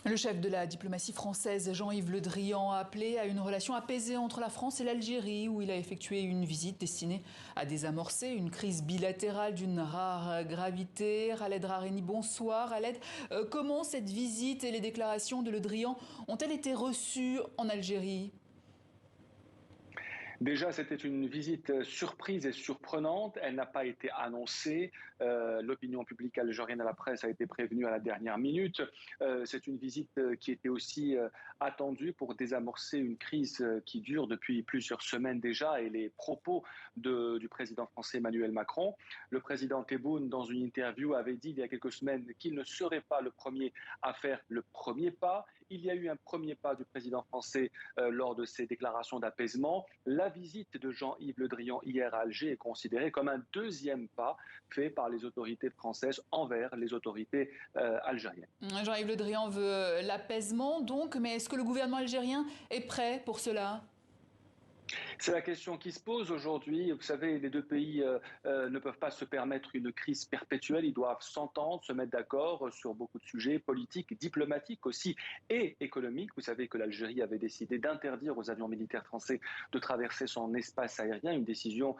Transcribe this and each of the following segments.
Le chef de la diplomatie française, Jean-Yves Le Drian, a appelé à une relation apaisée entre la France et l'Algérie, où il a effectué une visite destinée à désamorcer une crise bilatérale d'une rare gravité. Khaled Drareni, bonsoir. Khaled, comment cette visite et les déclarations de Le Drian ont-elles été reçues en Algérie ? Déjà, c'était une visite surprise et surprenante. Elle n'a pas été annoncée. L'opinion publique algérienne et la presse a été prévenue à la dernière minute. C'est une visite qui était aussi attendue pour désamorcer une crise qui dure depuis plusieurs semaines déjà et les propos du président français Emmanuel Macron. Le président Tebboune, dans une interview, avait dit il y a quelques semaines qu'il ne serait pas le premier à faire le premier pas. Il y a eu un premier pas du président français lors de ses déclarations d'apaisement. La visite de Jean-Yves Le Drian hier à Alger est considérée comme un deuxième pas fait par les autorités françaises envers les autorités algériennes. Jean-Yves Le Drian veut l'apaisement, donc, mais est-ce que le gouvernement algérien est prêt pour cela ? C'est la question qui se pose aujourd'hui. Vous savez, les deux pays ne peuvent pas se permettre une crise perpétuelle. Ils doivent s'entendre, se mettre d'accord sur beaucoup de sujets politiques, diplomatiques aussi et économiques. Vous savez que l'Algérie avait décidé d'interdire aux avions militaires français de traverser son espace aérien, une décision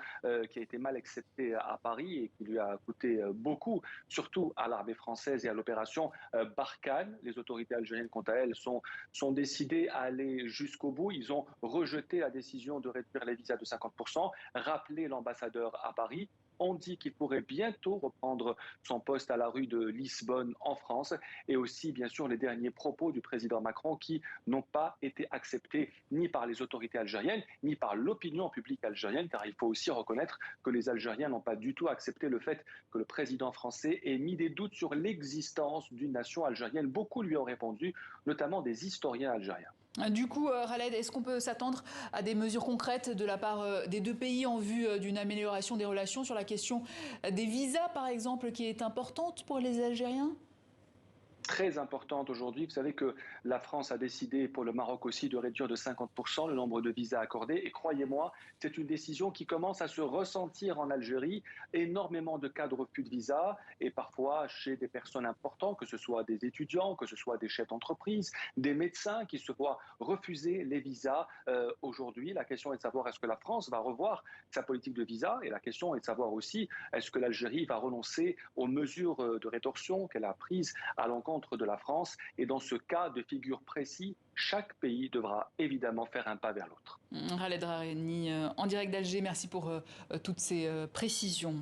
qui a été mal acceptée à Paris et qui lui a coûté beaucoup, surtout à l'armée française et à l'opération Barkhane. Les autorités algériennes, quant à elles, sont décidées à aller jusqu'au bout. Ils ont rejeté la décision de réduire les visas de 50%, rappeler l'ambassadeur à Paris. On dit qu'il pourrait bientôt reprendre son poste à la rue de Lisbonne en France et aussi, bien sûr, les derniers propos du président Macron qui n'ont pas été acceptés ni par les autorités algériennes, ni par l'opinion publique algérienne, car il faut aussi reconnaître que les Algériens n'ont pas du tout accepté le fait que le président français ait mis des doutes sur l'existence d'une nation algérienne. Beaucoup lui ont répondu, notamment des historiens algériens. Du coup, Khaled, est-ce qu'on peut s'attendre à des mesures concrètes de la part des deux pays en vue d'une amélioration des relations sur la question des visas, par exemple, qui est importante pour les Algériens ? Très importante aujourd'hui. Vous savez que la France a décidé pour le Maroc aussi de réduire de 50% le nombre de visas accordés. Et croyez-moi, c'est une décision qui commence à se ressentir en Algérie. Énormément de cas de refus de visa et parfois chez des personnes importantes, que ce soit des étudiants, que ce soit des chefs d'entreprise, des médecins qui se voient refuser les visas. Aujourd'hui, la question est de savoir est-ce que la France va revoir sa politique de visa et la question est de savoir aussi est-ce que l'Algérie va renoncer aux mesures de rétorsion qu'elle a prises à l'encontre de la France. Et dans ce cas de figure précis, chaque pays devra évidemment faire un pas vers l'autre. Khaled Drareni, en direct d'Alger, merci pour toutes ces précisions.